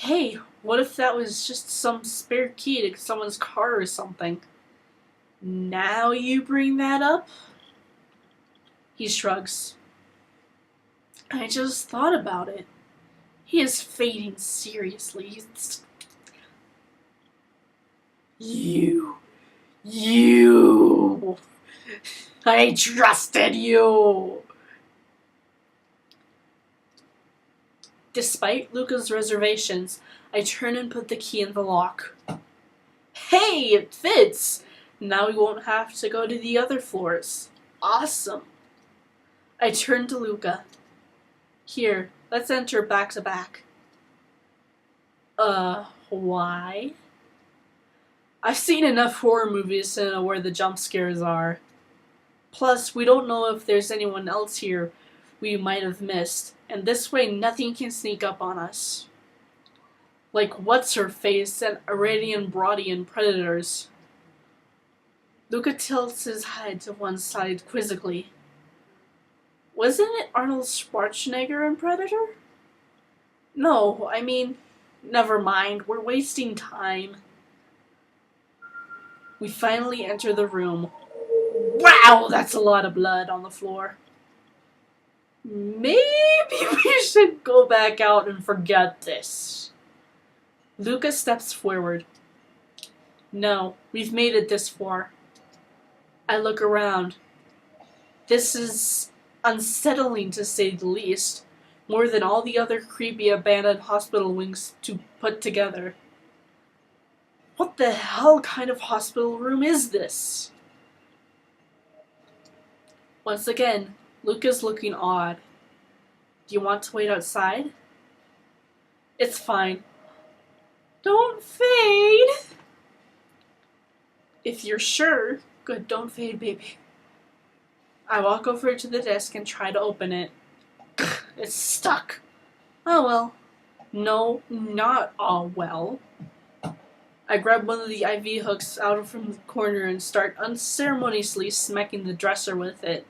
Hey, what if that was just some spare key to someone's car or something? Now you bring that up? He shrugs. I just thought about it. He is fading seriously. You. You. I trusted you. Despite Luca's reservations, I turn and put the key in the lock. Hey, it fits! Now we won't have to go to the other floors. Awesome. I turn to Luca. Here, let's enter back to back. Why? I've seen enough horror movies to know where the jump scares are. Plus, we don't know if there's anyone else here we might have missed, and this way nothing can sneak up on us. Like What's-Her-Face and Iranian Brodian predators. Luca tilts his head to one side quizzically. Wasn't it Arnold Schwarzenegger in Predator? No, I mean, never mind, we're wasting time. We finally enter the room. Wow, that's a lot of blood on the floor. Maybe we should go back out and forget this. Luca steps forward. No, we've made it this far. I look around. This is unsettling to say the least, more than all the other creepy abandoned hospital wings to put together. What the hell kind of hospital room is this? Once again, Luca's looking odd. Do you want to wait outside? It's fine. Don't fade! If you're sure, good, don't fade, baby. I walk over to the desk and try to open it. It's stuck. Oh well. No, not all well. I grab one of the IV hooks out from the corner and start unceremoniously smacking the dresser with it.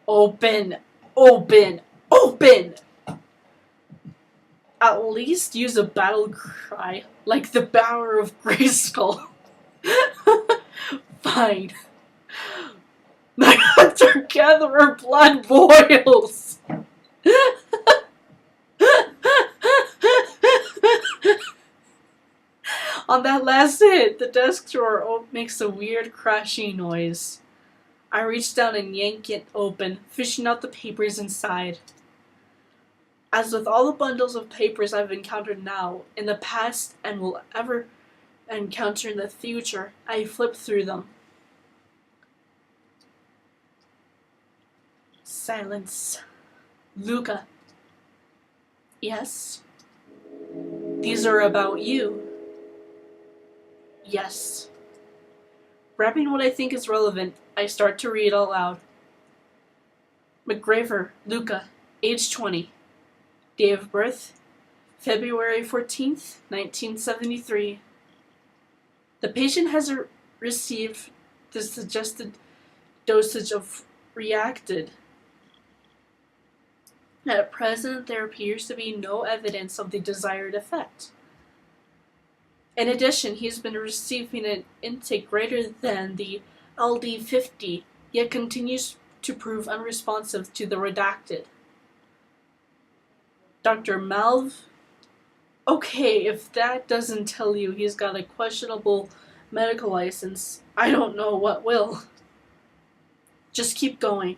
Open! Open! Open! At least use a battle cry, like the Bower of Grayskull. Fine. My hunter gatherer blood boils. On that last hit, the desk drawer makes a weird crashing noise. I reach down and yank it open, fishing out the papers inside. As with all the bundles of papers I've encountered now, in the past, and will ever encounter in the future, I flip through them. Silence. Luca. Yes? These are about you. Yes. Grabbing what I think is relevant, I start to read out loud. McGraver, Luca, age 20. Day of birth, February 14th, 1973. The patient has received the suggested dosage of reacted. At present, there appears to be no evidence of the desired effect. In addition, he has been receiving an intake greater than the LD50, yet continues to prove unresponsive to the redacted. Dr. Malv? Okay, if that doesn't tell you he's got a questionable medical license, I don't know what will. Just keep going.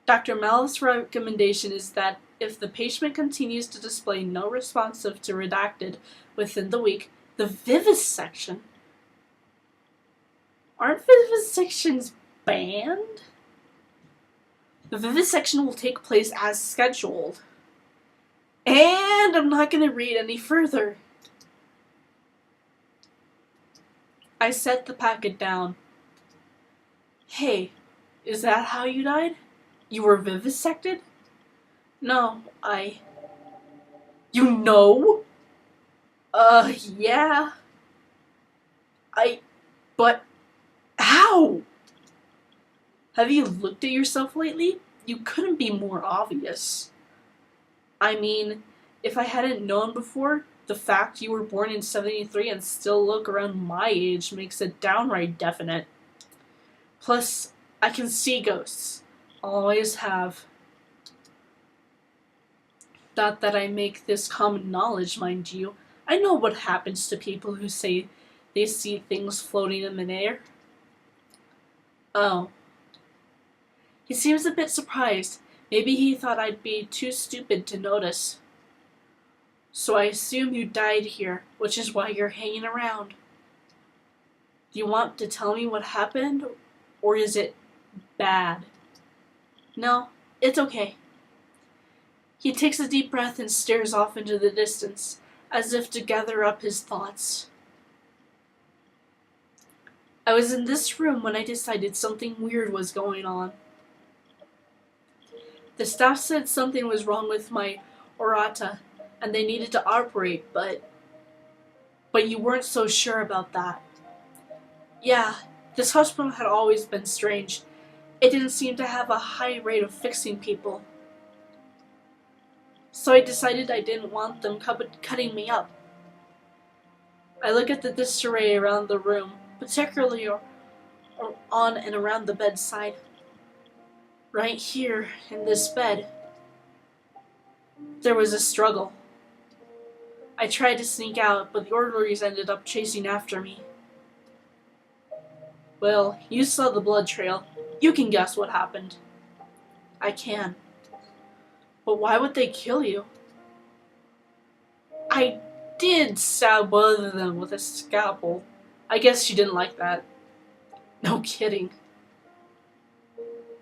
Dr. Malv's recommendation is that if the patient continues to display no responsive to redacted within the week, the vivisection. Aren't vivisections banned? The vivisection will take place as scheduled. And I'm not going to read any further. I set the packet down. Hey, is that how you died? You were vivisected? No, You know? Yeah. But how? Have you looked at yourself lately? You couldn't be more obvious. I mean, if I hadn't known before, the fact you were born in 73 and still look around my age makes it downright definite. Plus, I can see ghosts. Always have. Not that I make this common knowledge, mind you. I know what happens to people who say they see things floating in midair. Oh. He seems a bit surprised. Maybe he thought I'd be too stupid to notice. So I assume you died here, which is why you're hanging around. Do you want to tell me what happened, or is it bad? No, it's okay. He takes a deep breath and stares off into the distance, as if to gather up his thoughts. I was in this room when I decided something weird was going on. The staff said something was wrong with my orata, and they needed to operate, but you weren't so sure about that. Yeah, this hospital had always been strange. It didn't seem to have a high rate of fixing people. So I decided I didn't want them cutting me up. I look at the disarray around the room, particularly on and around the bedside. Right here, in this bed, there was a struggle. I tried to sneak out, but the orderlies ended up chasing after me. Well, you saw the blood trail. You can guess what happened. I can. But why would they kill you? I did stab one of them with a scalpel. I guess she didn't like that. No kidding.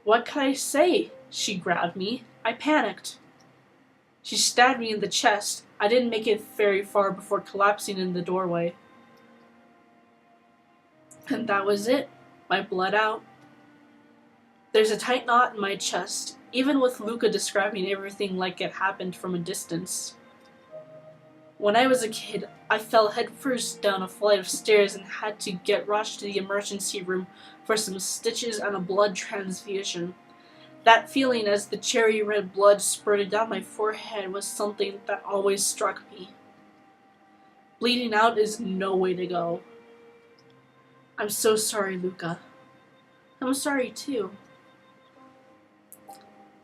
What could I say? She grabbed me. I panicked. She stabbed me in the chest. I didn't make it very far before collapsing in the doorway. And that was it. My blood out. There's a tight knot in my chest, even with Luca describing everything like it happened from a distance. When I was a kid, I fell headfirst down a flight of stairs and had to get rushed to the emergency room for some stitches and a blood transfusion. That feeling as the cherry red blood spurted down my forehead was something that always struck me. Bleeding out is no way to go. I'm so sorry, Luca. I'm sorry too.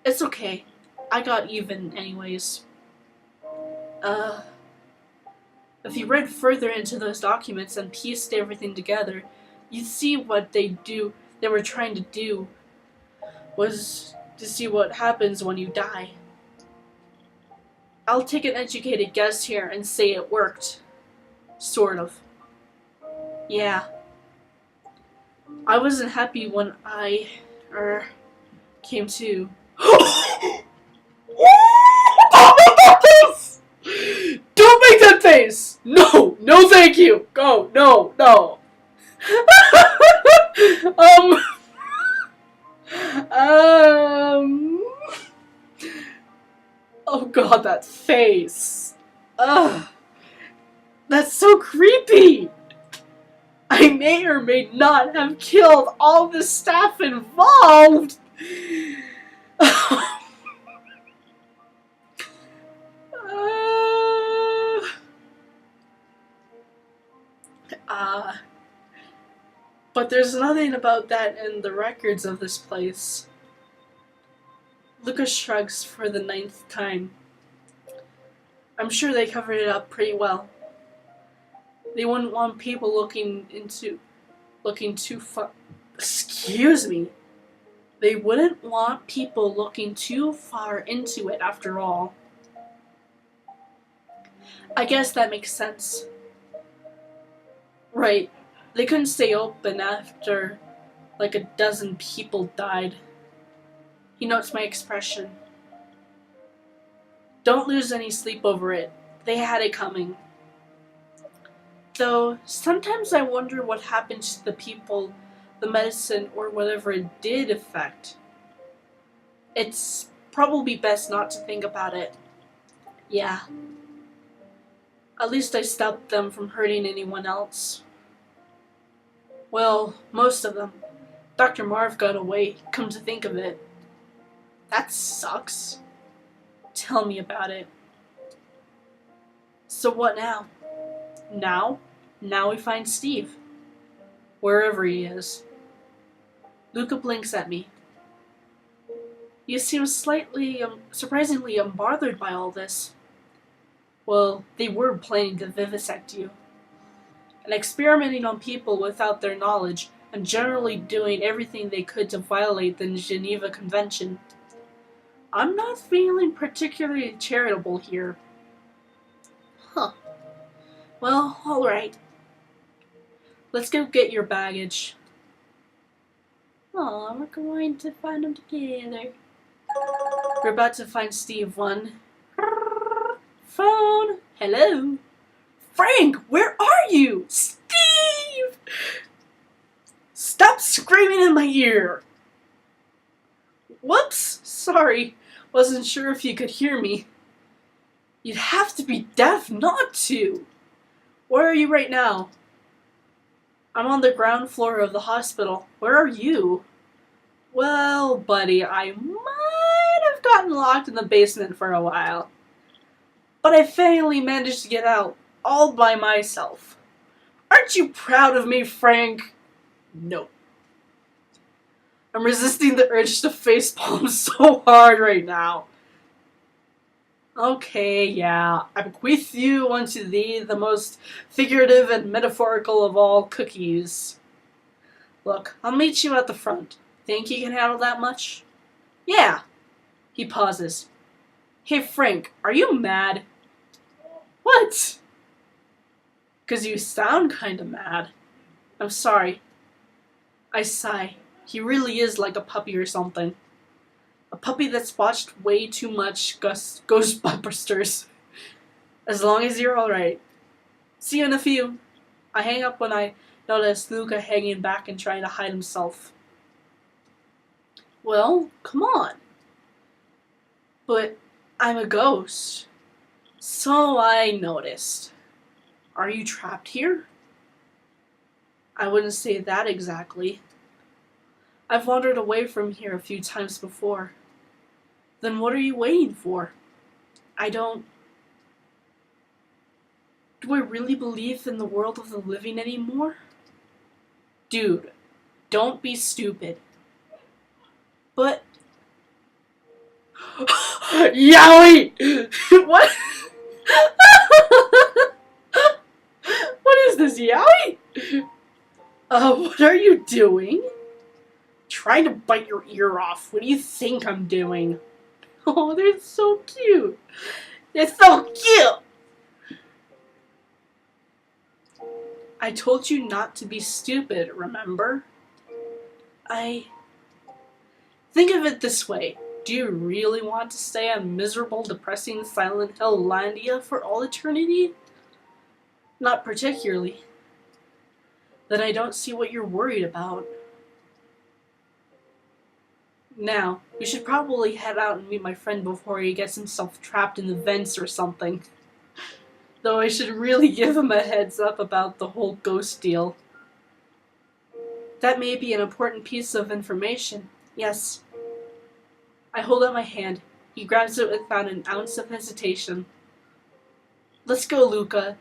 It's okay. I got even anyways. If you read further into those documents and pieced everything together, you'd see what they were trying to do was to see what happens when you die. I'll take an educated guess here and say it worked. Sort of. Yeah. I wasn't happy when I, came to. Don't make that face! Don't make that face! No! No thank you! Go! No! No! Oh god, that face. Ugh. That's so creepy! I may or may not have killed all the staff involved! But there's nothing about that in the records of this place. Lucas shrugs for the 9th time. I'm sure they covered it up pretty well. They wouldn't want people looking too far. Excuse me. They wouldn't want people looking too far into it after all. I guess that makes sense. Right. They couldn't stay open after like a dozen people died. He notes my expression. Don't lose any sleep over it. They had it coming. Though, sometimes I wonder what happened to the people the medicine or whatever it did affect. It's probably best not to think about it. Yeah. At least I stopped them from hurting anyone else. Well, most of them. Dr. Marv got away, come to think of it. That sucks. Tell me about it. So what now? Now we find Steve. Wherever he is. Luca blinks at me. You seem surprisingly unbothered by all this. Well, they were planning to vivisect you. And experimenting on people without their knowledge, and generally doing everything they could to violate the Geneva Convention. I'm not feeling particularly charitable here. Huh. Well, alright. Let's go get your baggage. Aw, we're going to find them together. We're about to find Steve. One. Phone. Hello. Frank, where are you? Steve! Stop screaming in my ear. Whoops. Sorry. Wasn't sure if you could hear me. You'd have to be deaf not to. Where are you right now? I'm on the ground floor of the hospital. Where are you? Well, buddy, I might have gotten locked in the basement for a while. But I finally managed to get out, all by myself. Aren't you proud of me, Frank? No. I'm resisting the urge to facepalm so hard right now. Okay, yeah, I bequeath you unto thee the most figurative and metaphorical of all cookies. Look, I'll meet you at the front. Think you can handle that much? Yeah. He pauses. Hey, Frank, are you mad? What? 'Cause you sound kinda mad. I'm sorry. I sigh. He really is like a puppy or something. A puppy that's watched way too much Ghostbusters. As long as you're alright. See you in a few. I hang up when I notice Luca hanging back and trying to hide himself. Well, come on. But I'm a ghost. So I noticed. Are you trapped here? I wouldn't say that exactly. I've wandered away from here a few times before. Then what are you waiting for? Do I really believe in the world of the living anymore? Dude, don't be stupid. But... Yaoi! What? What is this, Yaoi? What are you doing? Trying to bite your ear off. What do you think I'm doing? Oh, they're so cute. They're so cute! I told you not to be stupid, remember? Think of it this way. Do you really want to stay on miserable, depressing Silent Hill Landia for all eternity? Not particularly. Then I don't see what you're worried about. Now, we should probably head out and meet my friend before he gets himself trapped in the vents or something. Though I should really give him a heads up about the whole ghost deal. That may be an important piece of information. Yes. I hold out my hand. He grabs it without an ounce of hesitation. Let's go, Luca.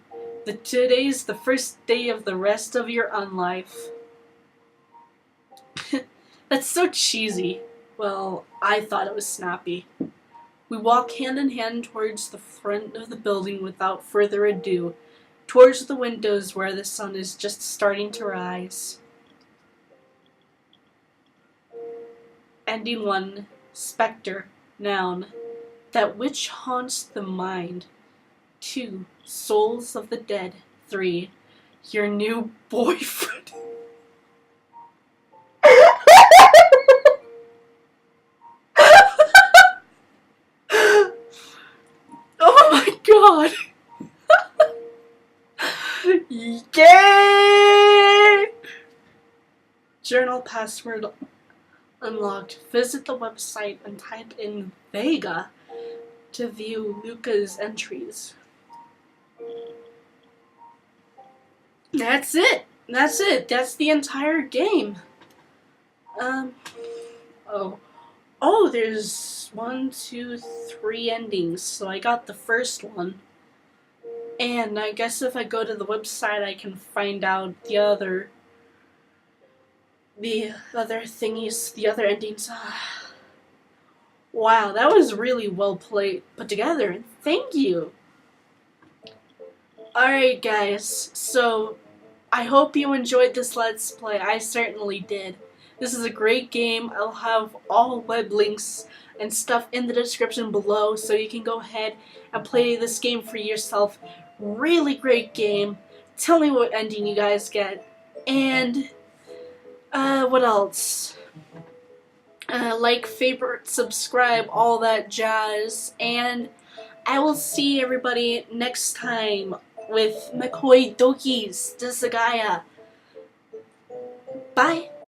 Today's the first day of the rest of your Unlife. That's so cheesy. Well, I thought it was snappy. We walk hand in hand towards the front of the building without further ado, towards the windows where the sun is just starting to rise. Ending 1. Specter. Noun. That which haunts the mind. 2. Souls of the dead. 3. Your new boyfriend. Oh my god! Yay! Journal password unlocked. Visit the website and type in Vega to view Luca's entries. That's it. That's the entire game. Oh Oh, there's 1, 2, 3 endings, so I got the first one. And I guess if I go to the website, I can find out the other thingies, the other endings. Wow, that was really well put together. Thank you. Alright guys, so I hope you enjoyed this Let's Play. I certainly did. This is a great game. I'll have all web links and stuff in the description below so you can go ahead and play this game for yourself. Really great game. Tell me what ending you guys get. And, what else? Like, favorite, subscribe, all that jazz. And I will see everybody next time with McCoy Dokies Desagaya. Bye!